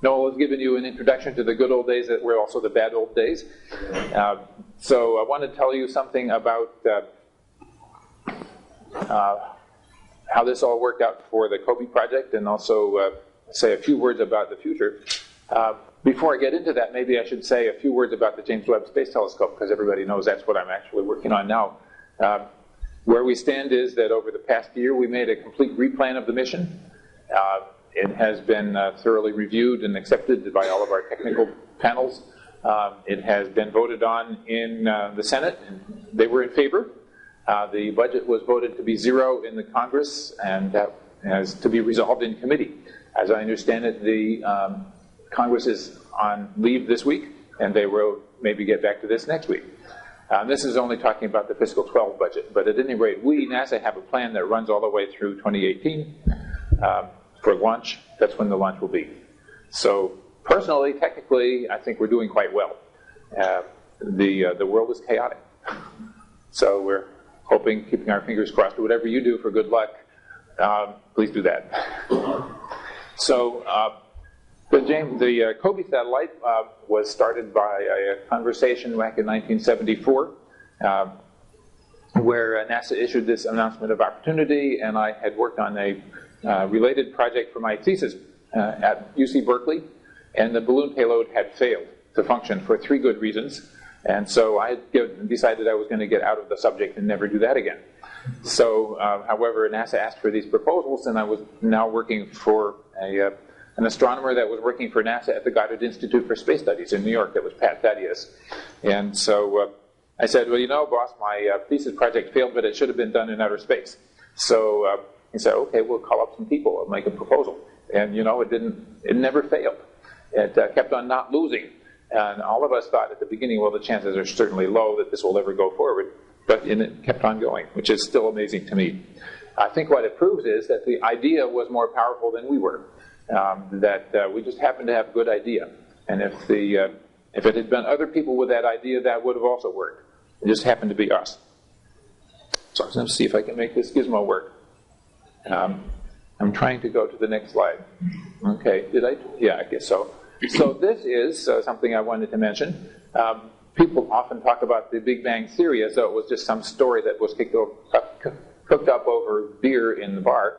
Noel has given you an introduction to the good old days that were also the bad old days. So I want to tell you something about how this all worked out for the COBE project, and also say a few words about the future. Before I get into that, maybe I should say a few words about the James Webb Space Telescope, because everybody knows that's what I'm actually working on now. Where we stand is that over the past year, we made a complete replan of the mission. It has been thoroughly reviewed and accepted by all of our technical panels. It has been voted on in the Senate, and they were in favor. The budget was voted to be zero in the Congress, and that has to be resolved in committee. As I understand it, the Congress is on leave this week, and they will maybe get back to this next week. This is only talking about the fiscal 12 budget, but at any rate, we, NASA, have a plan that runs all the way through 2018 for launch. That's when the launch will be. So personally, technically, I think we're doing quite well. The world is chaotic. So we're hoping, keeping our fingers crossed, whatever you do for good luck, please do that. So the COBE satellite was started by a conversation back in 1974 where NASA issued this announcement of opportunity, and I had worked on a related project for my thesis at UC Berkeley, and the balloon payload had failed to function for 3 good reasons. And so I decided I was going to get out of the subject and never do that again. So, however, NASA asked for these proposals, and I was now working for an astronomer that was working for NASA at the Goddard Institute for Space Studies in New York. That was Pat Thaddeus. And so I said, well, you know, boss, my thesis project failed, but it should have been done in outer space. So he said, okay, we'll call up some people and make a proposal. And, you know, it never failed. It kept on not losing. And all of us thought at the beginning, well, the chances are certainly low that this will ever go forward. But it kept on going, which is still amazing to me. I think what it proves is that the idea was more powerful than we were. That we just happened to have a good idea. And if it had been other people with that idea, that would have also worked. It just happened to be us. So I'm going to see if I can make this gizmo work. I'm trying to go to the next slide. Okay, did I? Yeah, I guess so. So this is something I wanted to mention. People often talk about the Big Bang Theory as though it was just some story that was cooked up over beer in the bar.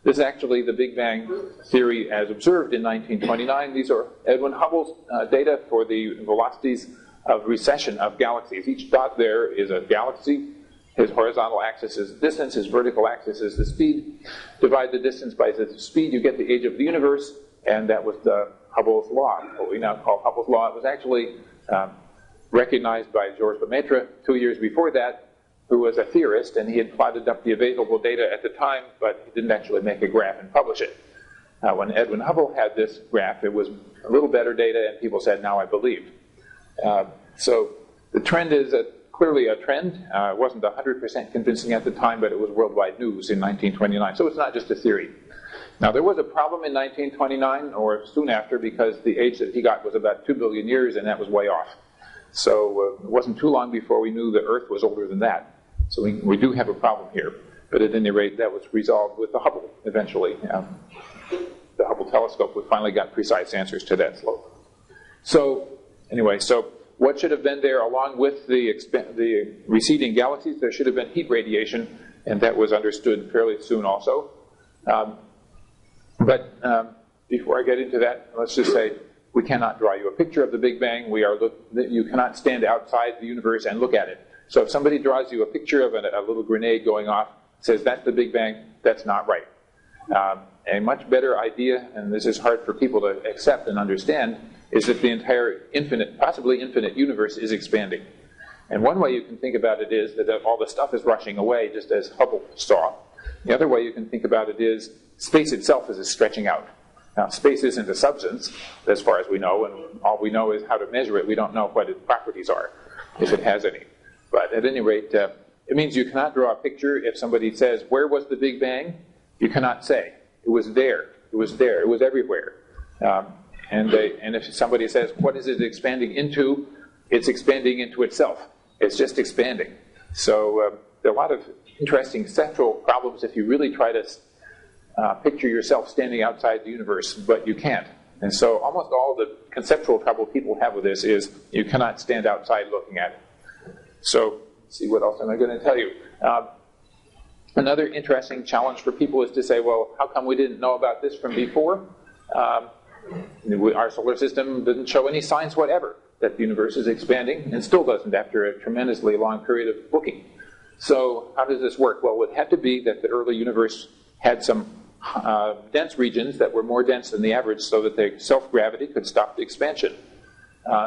This is actually the Big Bang Theory as observed in 1929. These are Edwin Hubble's data for the velocities of recession of galaxies. Each dot there is a galaxy. His horizontal axis is distance, his vertical axis is the speed. Divide the distance by the speed, you get the age of the universe, and that was the Hubble's law, what we now call Hubble's law. It was actually recognized by Georges Lemaitre 2 years before that, who was a theorist, and he had plotted up the available data at the time, but he didn't actually make a graph and publish it. When Edwin Hubble had this graph, it was a little better data, and people said, now I believe. So the trend is clearly a trend. It wasn't 100% convincing at the time, but it was worldwide news in 1929. So it's not just a theory. Now, there was a problem in 1929, or soon after, because the age that he got was about 2 billion years, and that was way off. So it wasn't too long before we knew the Earth was older than that. So we do have a problem here. But at any rate, that was resolved with the Hubble eventually. The Hubble telescope, we finally got precise answers to that slope. So anyway, so what should have been there along with the receding galaxies? There should have been heat radiation, and that was understood fairly soon also. But before I get into that, let's just say we cannot draw you a picture of the Big Bang. You cannot stand outside the universe and look at it. So if somebody draws you a picture of a little grenade going off, says that's the Big Bang, that's not right. A much better idea, and this is hard for people to accept and understand, is that the entire infinite, possibly infinite universe is expanding. And one way you can think about it is that all the stuff is rushing away, just as Hubble saw. The other way you can think about it is space itself is stretching out. Now, space isn't a substance, as far as we know, and all we know is how to measure it. We don't know what its properties are, if it has any. But at any rate, it means you cannot draw a picture. If somebody says, where was the Big Bang? You cannot say. It was there. It was there. It was everywhere. And if somebody says, what is it expanding into? It's expanding into itself. It's just expanding. So there are a lot of interesting central problems if you really try to picture yourself standing outside the universe, but you can't. And so almost all the conceptual trouble people have with this is you cannot stand outside looking at it. So, let's see, what else am I going to tell you? Another interesting challenge for people is to say, well, how come we didn't know about this from before? Our solar system didn't show any signs whatever that the universe is expanding, and still doesn't after a tremendously long period of looking. So how does this work? Well, it had to be that the early universe had some dense regions that were more dense than the average so that the self-gravity could stop the expansion.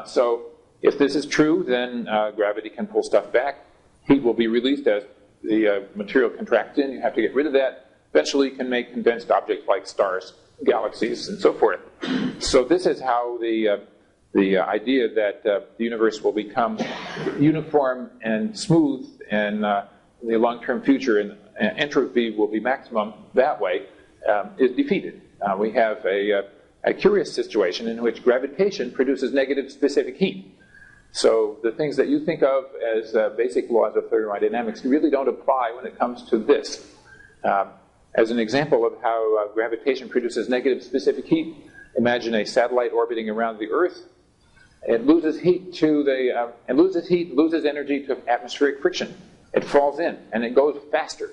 So if this is true, then gravity can pull stuff back. Heat will be released as the material contracts in. You have to get rid of that. Eventually you can make condensed objects like stars, galaxies, and so forth. So this is how the idea that the universe will become uniform and smooth and in the long-term future and entropy will be maximum that way is defeated. We have a curious situation in which gravitation produces negative specific heat. So the things that you think of as basic laws of thermodynamics really don't apply when it comes to this. As an example of how gravitation produces negative specific heat, imagine a satellite orbiting around the Earth. It loses heat loses energy to atmospheric friction. It falls in, and it goes faster.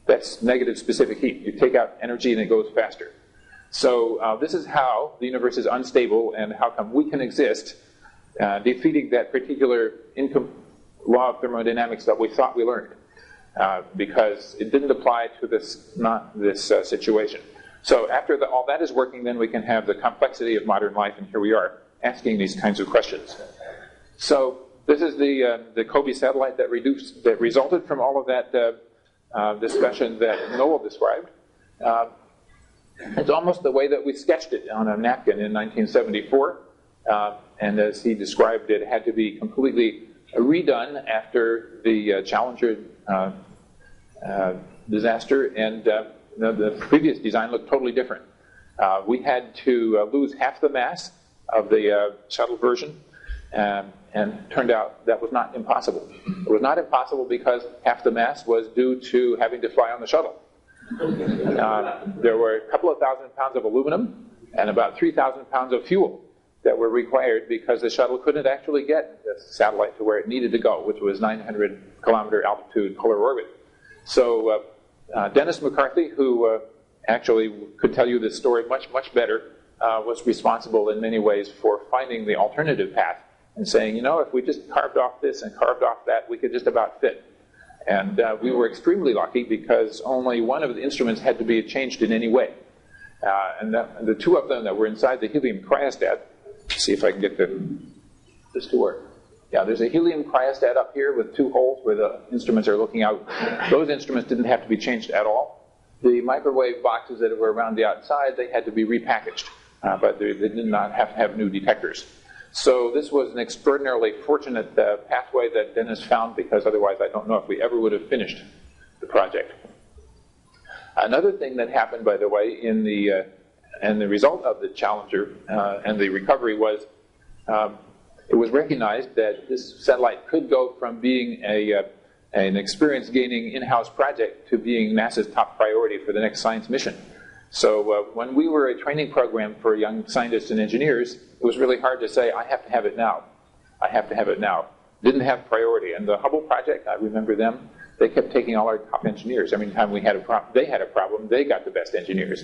That's negative specific heat. You take out energy, and it goes faster. So this is how the universe is unstable, and how come we can exist, defeating that particular law of thermodynamics that we thought we learned, because it didn't apply to this situation. So after all that is working, then we can have the complexity of modern life, and here we are asking these kinds of questions. So this is the COBE satellite that resulted from all of that discussion that Noel described. It's almost the way that we sketched it on a napkin in 1974. And as he described it, had to be completely redone after the Challenger disaster, and the previous design looked totally different. We had to lose half the mass of the shuttle version, and turned out that was not impossible. It was not impossible because half the mass was due to having to fly on the shuttle. There were a couple of thousand pounds of aluminum and about 3,000 pounds of fuel that were required because the shuttle couldn't actually get the satellite to where it needed to go, which was 900-kilometer altitude polar orbit. So Dennis McCarthy, who actually could tell you this story much, much better, was responsible in many ways for finding the alternative path and saying, you know, if we just carved off this and carved off that, we could just about fit. And we were extremely lucky because only one of the instruments had to be changed in any way. And the two of them that were inside the helium cryostat, let's see if I can get this to work. Yeah, there's a helium cryostat up here with two holes where the instruments are looking out. Those instruments didn't have to be changed at all. The microwave boxes that were around the outside, they had to be repackaged, but they did not have to have new detectors. So this was an extraordinarily fortunate pathway that Dennis found, because otherwise I don't know if we ever would have finished the project. Another thing that happened, by the way, in the result of the Challenger and the recovery was it was recognized that this satellite could go from being an experience-gaining in-house project to being NASA's top priority for the next science mission. So when we were a training program for young scientists and engineers, it was really hard to say, I have to have it now. I have to have it now. Didn't have priority. And the Hubble project, I remember them, they kept taking all our top engineers. Every time we had a problem, they got the best engineers.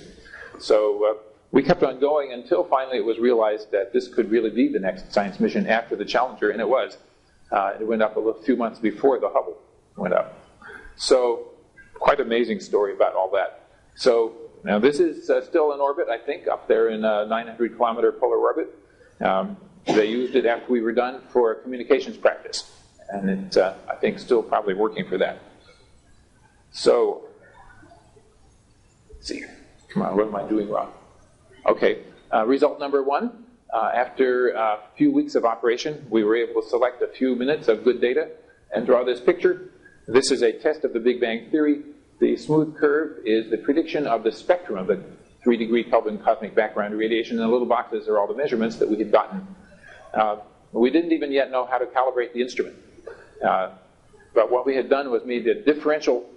So we kept on going until finally it was realized that this could really be the next science mission after the Challenger, and it was. It went up a few months before the Hubble went up. So quite amazing story about all that. So now this is still in orbit, I think, up there in 900-kilometer polar orbit. They used it after we were done for communications practice, and it's, I think, still probably working for that. So, let's see. Come on, what am I doing wrong? Okay, result number one. After a few weeks of operation, we were able to select a few minutes of good data and draw this picture. This is a test of the Big Bang Theory. The smooth curve is the prediction of the spectrum of the 3-degree Kelvin cosmic background radiation, and the little boxes are all the measurements that we had gotten. We didn't even yet know how to calibrate the instrument. But what we had done was made a differential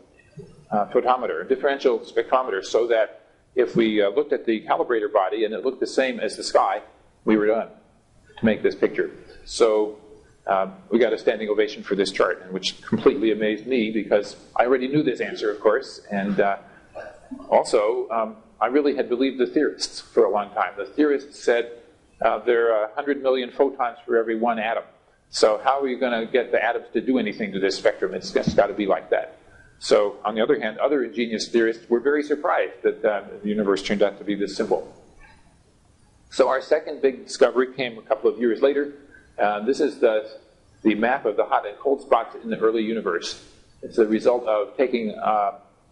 photometer, a differential spectrometer, so that if we looked at the calibrator body and it looked the same as the sky, we were done to make this picture. So we got a standing ovation for this chart, which completely amazed me because I already knew this answer, of course, and also I really had believed the theorists for a long time. The theorists said there are 100 million photons for every one atom. So how are you going to get the atoms to do anything to this spectrum? It's got to be like that. So on the other hand, other ingenious theorists were very surprised that the universe turned out to be this simple. So our second big discovery came a couple of years later. This is the map of the hot and cold spots in the early universe. It's a result of taking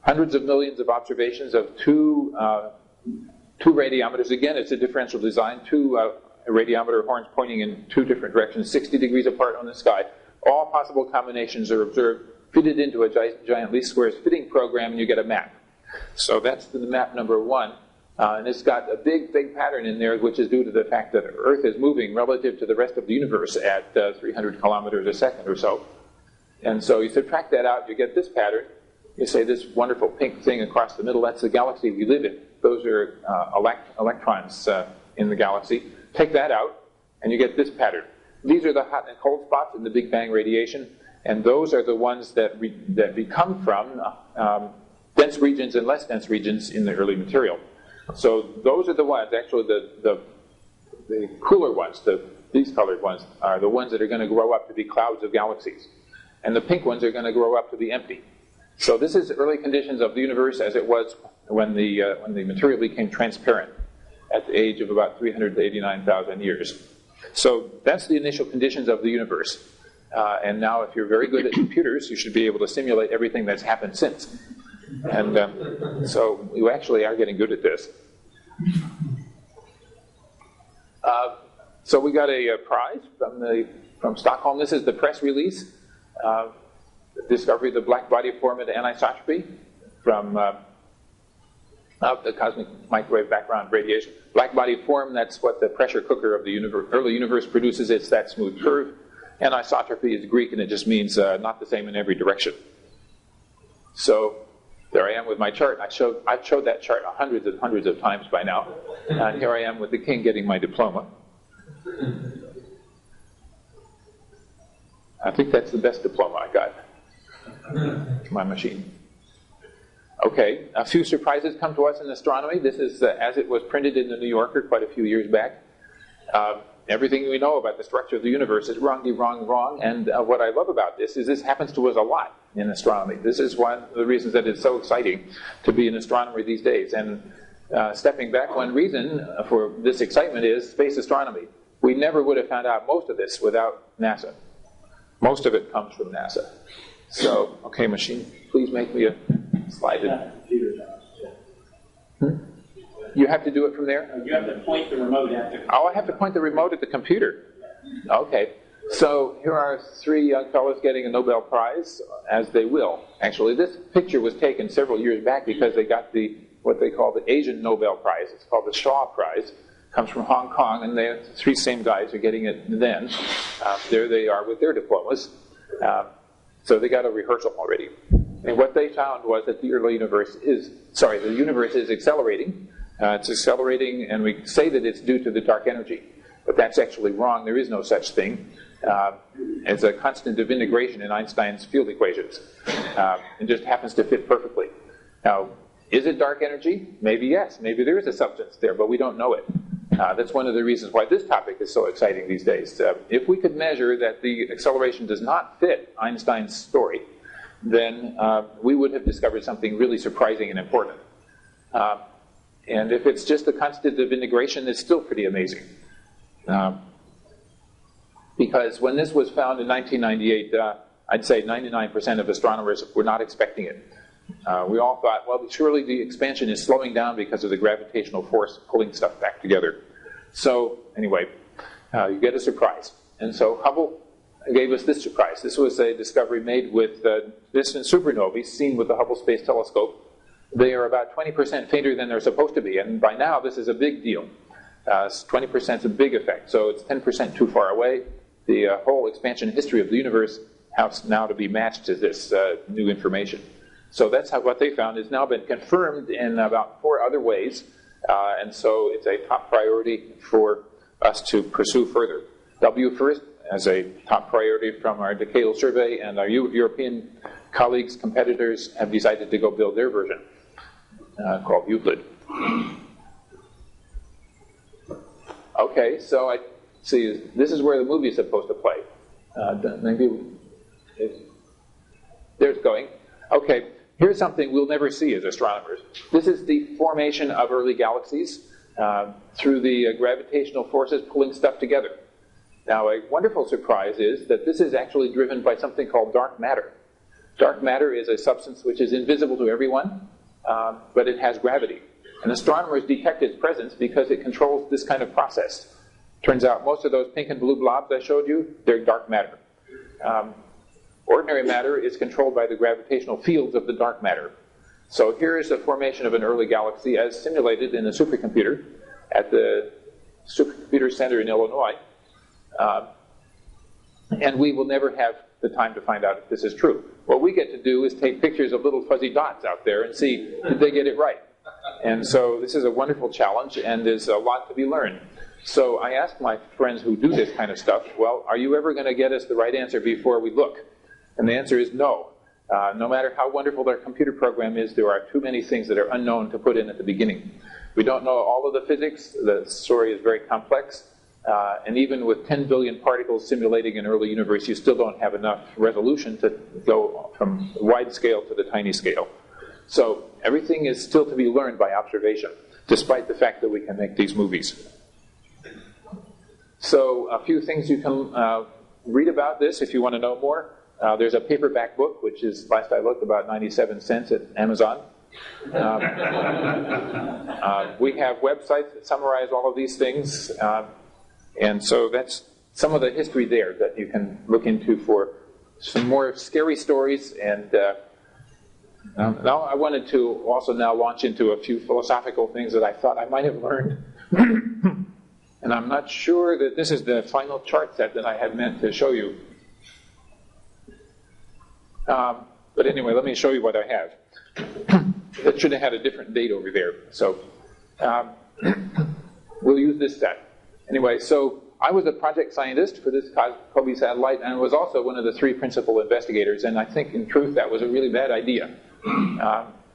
hundreds of millions of observations of two radiometers. Again, it's a differential design, two radiometer horns pointing in two different directions, 60 degrees apart on the sky. All possible combinations are observed, fitted into a giant least squares fitting program, and you get a map. So that's the map number one. And it's got a big pattern in there, which is due to the fact that Earth is moving relative to the rest of the universe at 300 kilometers a second or so. And so you subtract that out, you get this pattern. You say this wonderful pink thing across the middle, that's the galaxy we live in. Those are electrons in the galaxy. Take that out, and you get this pattern. These are the hot and cold spots in the Big Bang radiation, and those are the ones that become from dense regions and less dense regions in the early material. So those are the ones, actually the cooler ones, these colored ones, are the ones that are going to grow up to be clouds of galaxies. And the pink ones are going to grow up to be empty. So this is early conditions of the universe as it was when the material became transparent at the age of about 389,000 years. So that's the initial conditions of the universe. And now if you're very good at computers, you should be able to simulate everything that's happened since. And so you actually are getting good at this. So we got a prize from Stockholm. This is the press release. The discovery of the black body form and anisotropy from the cosmic microwave background radiation. Black body form, that's what the pressure cooker of the early universe produces. It's that smooth curve. Anisotropy is Greek, and it just means not the same in every direction. So there I am with my chart. I've showed that chart hundreds and hundreds of times by now. And here I am with the king getting my diploma. I think that's the best diploma I got. My machine. Okay, a few surprises come to us in astronomy. This is as it was printed in the New Yorker quite a few years back. Everything we know about the structure of the universe is wrong. And what I love about this is this happens to us a lot in astronomy. This is one of the reasons that it's so exciting to be an astronomer these days. And stepping back, one reason for this excitement is space astronomy. We never would have found out most of this without NASA. Most of it comes from NASA. So, okay, machine, please make me a slide. You have to do it from there? You have to point the remote at the computer. Oh, I have to point the remote at the computer. Okay. So here are three young fellows getting a Nobel Prize, as they will. Actually, this picture was taken several years back because they got what they call the Asian Nobel Prize. It's called the Shaw Prize. It comes from Hong Kong, and the three same guys are getting it then. There they are with their diplomas. So they got a rehearsal already. And what they found was that the universe is accelerating. It's accelerating, and we say that it's due to the dark energy. But that's actually wrong. There is no such thing. It's a constant of integration in Einstein's field equations. It just happens to fit perfectly. Now, is it dark energy? Maybe yes. Maybe there is a substance there, but we don't know it. That's one of the reasons why this topic is so exciting these days. If we could measure that the acceleration does not fit Einstein's story, then we would have discovered something really surprising and important. And if it's just a constant of integration, it's still pretty amazing. Because when this was found in 1998, I'd say 99% of astronomers were not expecting it. We all thought, well, surely the expansion is slowing down because of the gravitational force pulling stuff back together. So anyway, you get a surprise. And so Hubble gave us this surprise. This was a discovery made with distant supernovae seen with the Hubble Space Telescope. They are about 20% fainter than they're supposed to be, and by now this is a big deal. 20% is a big effect, so it's 10% too far away. The whole expansion history of the universe has now to be matched to this new information. So that's what they found. Has now been confirmed in about 4 other ways, and so it's a top priority for us to pursue further. W first, as a top priority from our decadal survey, and our European colleagues, competitors, have decided to go build their version, called Euclid. Okay, so I see this is where the movie is supposed to play. There's going. Okay, here's something we'll never see as astronomers. This is the formation of early galaxies through the gravitational forces pulling stuff together. Now, a wonderful surprise is that this is actually driven by something called dark matter. Dark matter is a substance which is invisible to everyone, but it has gravity. And astronomers detect its presence because it controls this kind of process. Turns out most of those pink and blue blobs I showed you, they're dark matter. Ordinary matter is controlled by the gravitational fields of the dark matter. So here is the formation of an early galaxy as simulated in a supercomputer at the Supercomputer Center in Illinois. And we will never have the time to find out if this is true. What we get to do is take pictures of little fuzzy dots out there and see, did they get it right? And so this is a wonderful challenge, and there's a lot to be learned. So I asked my friends who do this kind of stuff, well, are you ever going to get us the right answer before we look? And the answer is no. No matter how wonderful their computer program is, there are too many things that are unknown to put in at the beginning. We don't know all of the physics. The story is very complex. And even with 10 billion particles simulating an early universe, you still don't have enough resolution to go from the wide scale to the tiny scale. So everything is still to be learned by observation, despite the fact that we can make these movies. So a few things you can read about this if you want to know more. There's a paperback book, which is, last I looked, about 97 cents at Amazon. We have websites that summarize all of these things. And so that's some of the history there that you can look into for some more scary stories. And now I wanted to also now launch into a few philosophical things that I thought I might have learned. And I'm not sure that this is the final chart set that I had meant to show you. But anyway, let me show you what I have. It should have had a different date over there. So we'll use this set. Anyway, so I was a project scientist for this COBE satellite, and I was also one of the 3 principal investigators, and I think, in truth, that was a really bad idea.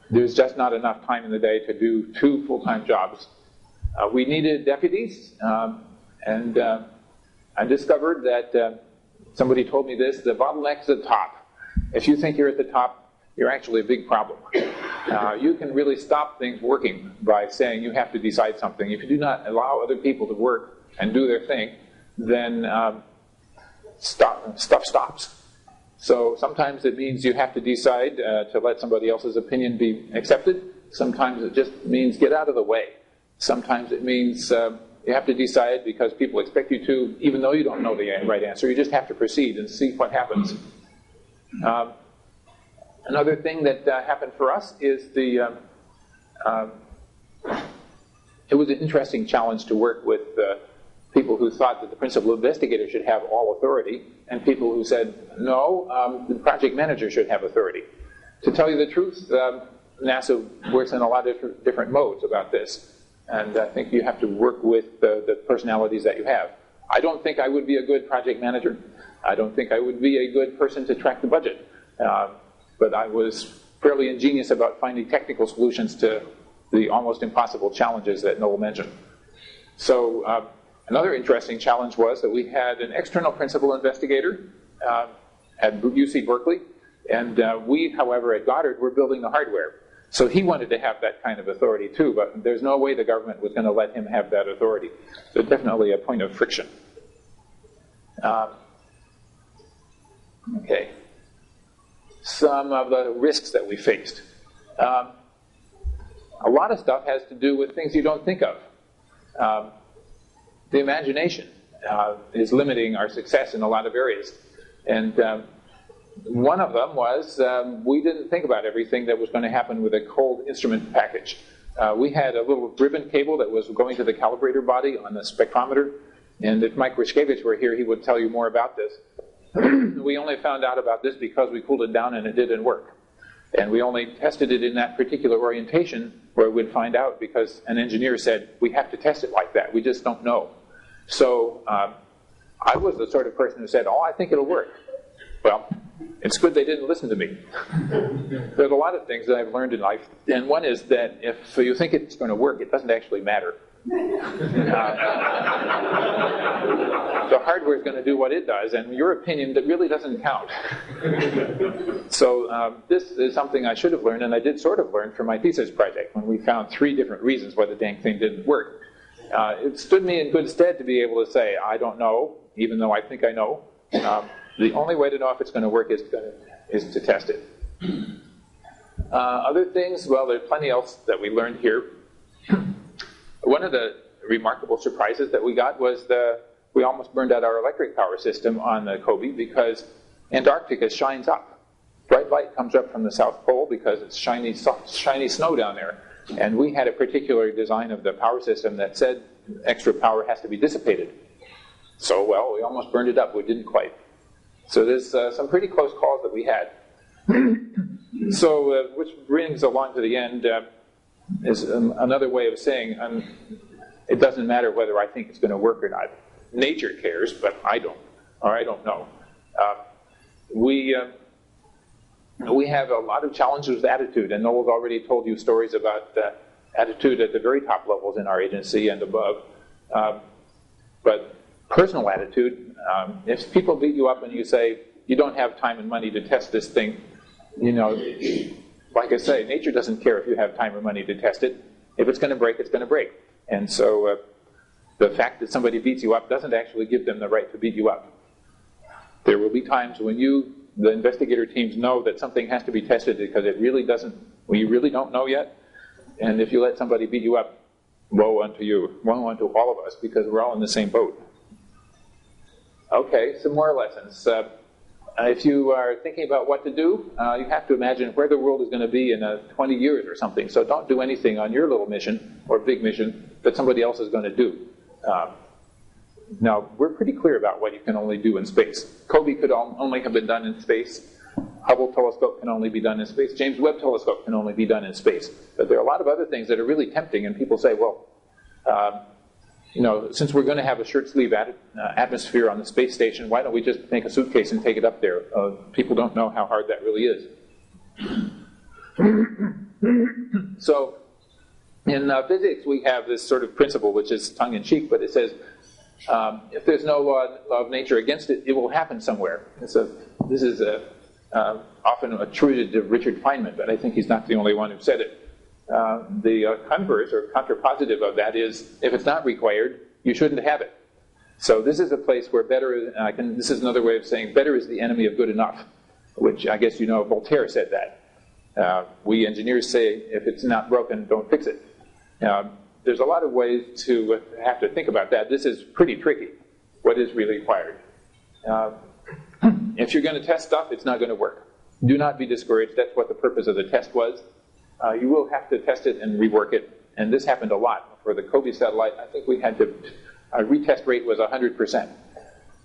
There's just not enough time in the day to do 2 full-time jobs. We needed deputies, and I discovered that somebody told me this: the bottleneck's at the top. If you think you're at the top, you're actually a big problem. You can really stop things working by saying you have to decide something. If you do not allow other people to work and do their thing, then stuff stops. So sometimes it means you have to decide to let somebody else's opinion be accepted. Sometimes it just means get out of the way. Sometimes it means you have to decide because people expect you to, even though you don't know the right answer. You just have to proceed and see what happens. Another thing that happened for us is it was an interesting challenge to work with people who thought that the principal investigator should have all authority, and people who said, no, the project manager should have authority. To tell you the truth, NASA works in a lot of different modes about this, and I think you have to work with the personalities that you have. I don't think I would be a good project manager. I don't think I would be a good person to track the budget. But I was fairly ingenious about finding technical solutions to the almost impossible challenges that Noel mentioned. So another interesting challenge was that we had an external principal investigator at UC Berkeley, and we, however, at Goddard, were building the hardware. So he wanted to have that kind of authority too, but there's no way the government was going to let him have that authority. So definitely a point of friction. Okay. Some of the risks that we faced. A lot of stuff has to do with things you don't think of. The imagination is limiting our success in a lot of areas. And one of them was we didn't think about everything that was going to happen with a cold instrument package. We had a little ribbon cable that was going to the calibrator body on the spectrometer. And if Mike Ryszkiewicz were here, he would tell you more about this. We only found out about this because we cooled it down and it didn't work. And we only tested it in that particular orientation where we'd find out because an engineer said, we have to test it like that. We just don't know. So I was the sort of person who said, I think it'll work. Well, it's good they didn't listen to me. There's a lot of things that I've learned in life, and one is that if you think it's going to work, it doesn't actually matter. The hardware is going to do what it does, and your opinion that really doesn't count. So this is something I should have learned, and I did sort of learn from my thesis project when we found 3 different reasons why the dang thing didn't work. It stood me in good stead to be able to say, I don't know, even though I think I know. The only way to know if it's going to work is to test it. Other things, well, there's plenty else that we learned here. One of the remarkable surprises that we got was we almost burned out our electric power system on the COBE because Antarctica shines up. Bright light comes up from the South Pole because it's shiny snow down there. And we had a particular design of the power system that said extra power has to be dissipated. So, well, we almost burned it up. We didn't quite. So there's some pretty close calls that we had. So, which brings along to the end is another way of saying it doesn't matter whether I think it's going to work or not. Nature cares, but I don't, or I don't know. We have a lot of challenges with attitude, and Noel's already told you stories about attitude at the very top levels in our agency and above. But personal attitude, if people beat you up and you say, you don't have time and money to test this thing, like I say, nature doesn't care if you have time or money to test it. If it's going to break, it's going to break. And so the fact that somebody beats you up doesn't actually give them the right to beat you up. There will be times when the investigator teams know that something has to be tested because we really don't know yet. And if you let somebody beat you up, woe unto you, woe unto all of us, because we're all in the same boat. Okay, some more lessons. If you are thinking about what to do, you have to imagine where the world is going to be in 20 years or something. So don't do anything on your little mission or big mission that somebody else is going to do. Now, we're pretty clear about what you can only do in space. COBE could only have been done in space. Hubble telescope can only be done in space. James Webb telescope can only be done in space. But there are a lot of other things that are really tempting, and people say, well, since we're going to have a shirt sleeve atmosphere on the space station, why don't we just make a suitcase and take it up there? People don't know how hard that really is. So, in physics, we have this sort of principle, which is tongue-in-cheek, but it says, if there's no law of nature against it, it will happen somewhere. This is often attributed to Richard Feynman, but I think he's not the only one who said it. The converse or contrapositive of that is, if it's not required, you shouldn't have it. So this is a place where this is another way of saying better is the enemy of good enough, which I guess Voltaire said that. We engineers say, if it's not broken, don't fix it. There's a lot of ways to have to think about that. This is pretty tricky. What is really required? If you're going to test stuff, it's not going to work. Do not be discouraged. That's what the purpose of the test was. You will have to test it and rework it. And this happened a lot. For the COBE satellite, I think we had to, our retest rate was 100%.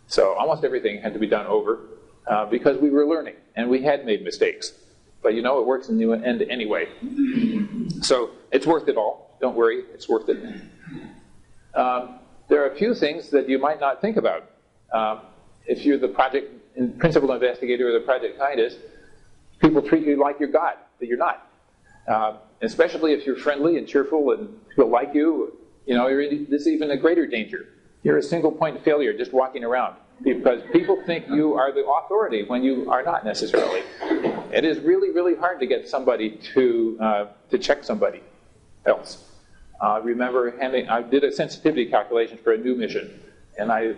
So almost everything had to be done over because we were learning and we had made mistakes. But it works in the end anyway. So it's worth it all. Don't worry, it's worth it. There are a few things that you might not think about. If you're the principal investigator or the project scientist, people treat you like you're God, but you're not. Especially if you're friendly and cheerful and people like you, this is even a greater danger. You're a single point failure just walking around because people think you are the authority when you are not necessarily. It is really, really hard to get somebody to check somebody else. Remember, I did a sensitivity calculation for a new mission, and I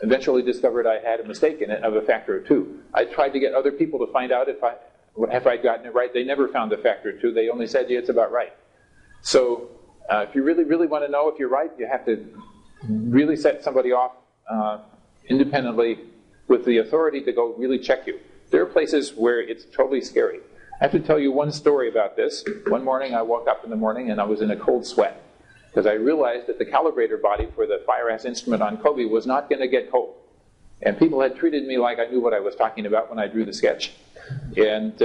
eventually discovered I had a mistake in it of a factor of 2. I tried to get other people to find out if I'd gotten it right. They never found the factor of 2. They only said, yeah, it's about right. So if you really, really want to know if you're right, you have to really set somebody off independently with the authority to go really check you. There are places where it's totally scary. I have to tell you one story about this. One morning I woke up in the morning and I was in a cold sweat because I realized that the calibrator body for the fire-ass instrument on COBE was not going to get cold. And people had treated me like I knew what I was talking about when I drew the sketch. And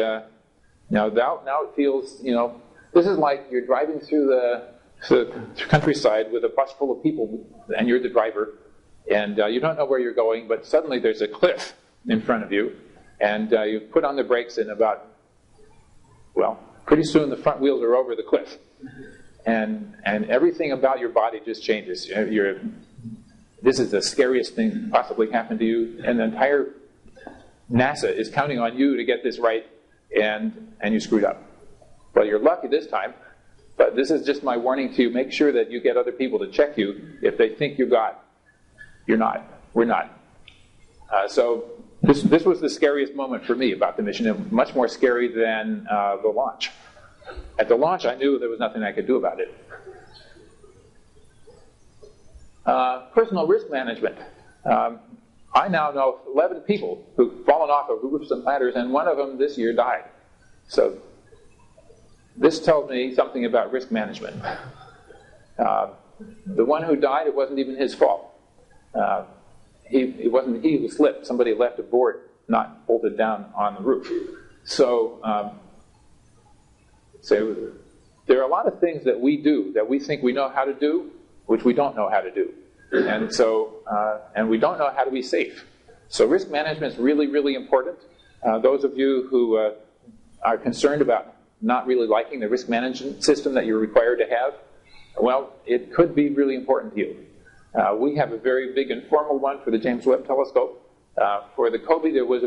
Now it feels, this is like you're driving through the countryside with a bus full of people, and you're the driver, and you don't know where you're going, but suddenly there's a cliff in front of you, and you put on the brakes, and pretty soon the front wheels are over the cliff, and everything about your body just changes. This is the scariest thing that possibly happened to you, and the entire NASA is counting on you to get this right, and you screwed up. Well, you're lucky this time, but this is just my warning to you. Make sure that you get other people to check you if they think you're not. We're not. So this was the scariest moment for me about the mission, and much more scary than the launch. At the launch, I knew there was nothing I could do about it. Personal risk management. I now know 11 people who've fallen off of roofs and ladders, and one of them this year died. So this tells me something about risk management. The one who died, it wasn't even his fault. It wasn't he who slipped. Somebody left a board not bolted down on the roof. So there are a lot of things that we do that we think we know how to do, which we don't know how to do. And and we don't know how to be safe. So risk management is really, really important. Those of you who are concerned about not really liking the risk management system that you're required to have, well, it could be really important to you. We have a very big informal one for the James Webb Telescope. For the COBE, there was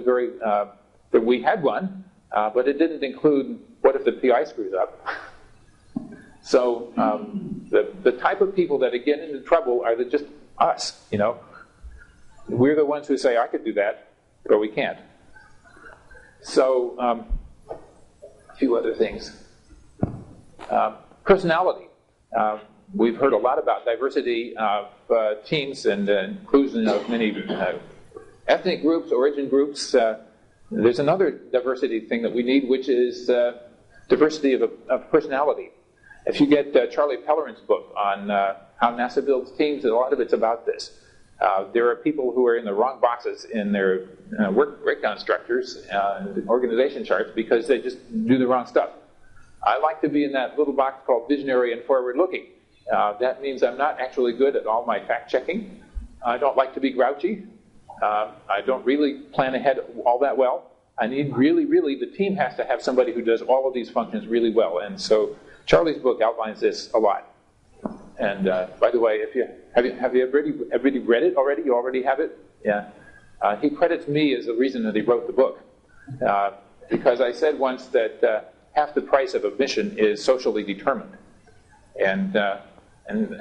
we had one, but it didn't include what if the PI screws up. So the type of people that get into trouble are just us, We're the ones who say, I could do that, but we can't. So a few other things. Personality. We've heard a lot about diversity of teams and inclusion of many ethnic groups, origin groups. There's another diversity thing that we need, which is diversity of personality. If you get Charlie Pellerin's book on how NASA builds teams, a lot of it's about this. There are people who are in the wrong boxes in their work breakdown structures, organization charts, because they just do the wrong stuff. I like to be in that little box called visionary and forward-looking. That means I'm not actually good at all my fact-checking. I don't like to be grouchy. I don't really plan ahead all that well. I need really, the team has to have somebody who does all of these functions really well. And so Charlie's book outlines this a lot. And by the way, have you everybody read it already? You already have it? Yeah. He credits me as the reason that he wrote the book. Because I said once that half the price of a mission is socially determined. And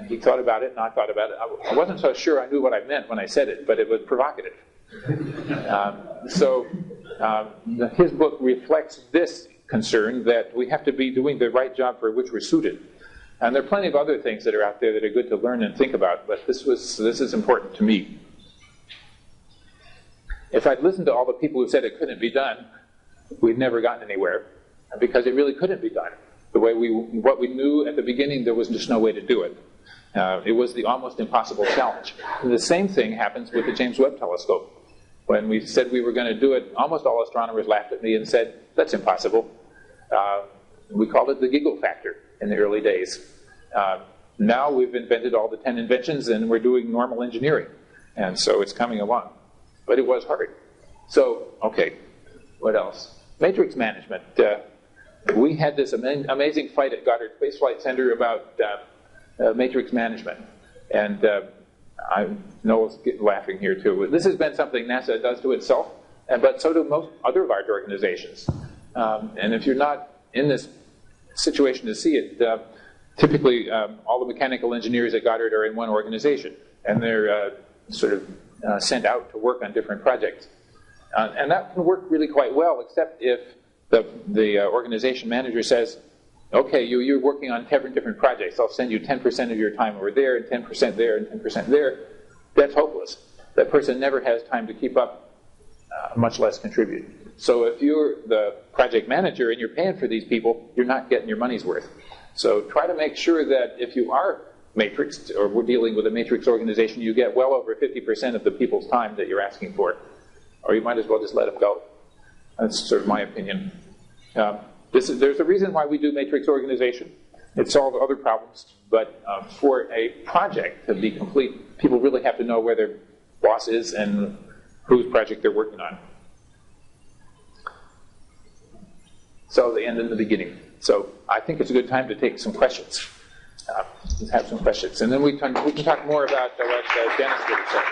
he thought about it, and I thought about it. I wasn't so sure I knew what I meant when I said it, but it was provocative. His book reflects this concern that we have to be doing the right job for which we're suited. And there are plenty of other things that are out there that are good to learn and think about, but this is important to me. If I'd listened to all the people who said it couldn't be done, we'd never gotten anywhere, because it really couldn't be done. What we knew at the beginning, there was just no way to do it. It was the almost impossible challenge. And the same thing happens with the James Webb Telescope. When we said we were going to do it, almost all astronomers laughed at me and said, that's impossible. We called it the giggle factor in the early days. Now we've invented all the 10 inventions, and we're doing normal engineering. And so it's coming along. But it was hard. So, okay, what else? Matrix management. We had this amazing fight at Goddard Space Flight Center about matrix management. And I know it's laughing here too. This has been something NASA does to itself, but so do most other large organizations. And if you're not in this situation to see it, typically all the mechanical engineers at Goddard are in one organization, and they're sort of sent out to work on different projects. And that can work really quite well, except if the organization manager says, okay, you're working on 10 different projects. I'll send you 10% of your time over there, and 10% there, and 10% there. That's hopeless. That person never has time to keep up, much less contribute. So if you're the project manager and you're paying for these people, you're not getting your money's worth. So try to make sure that if you are matrixed, or we're dealing with a matrix organization, you get well over 50% of the people's time that you're asking for. Or you might as well just let them go. That's sort of my opinion. there's a reason why we do matrix organization. It solves other problems, but for a project to be complete, people really have to know where their boss is and whose project they're working on. So the end and the beginning. So I think it's a good time to take some questions. Let's have some questions, and then we can talk more about what Dennis did. So.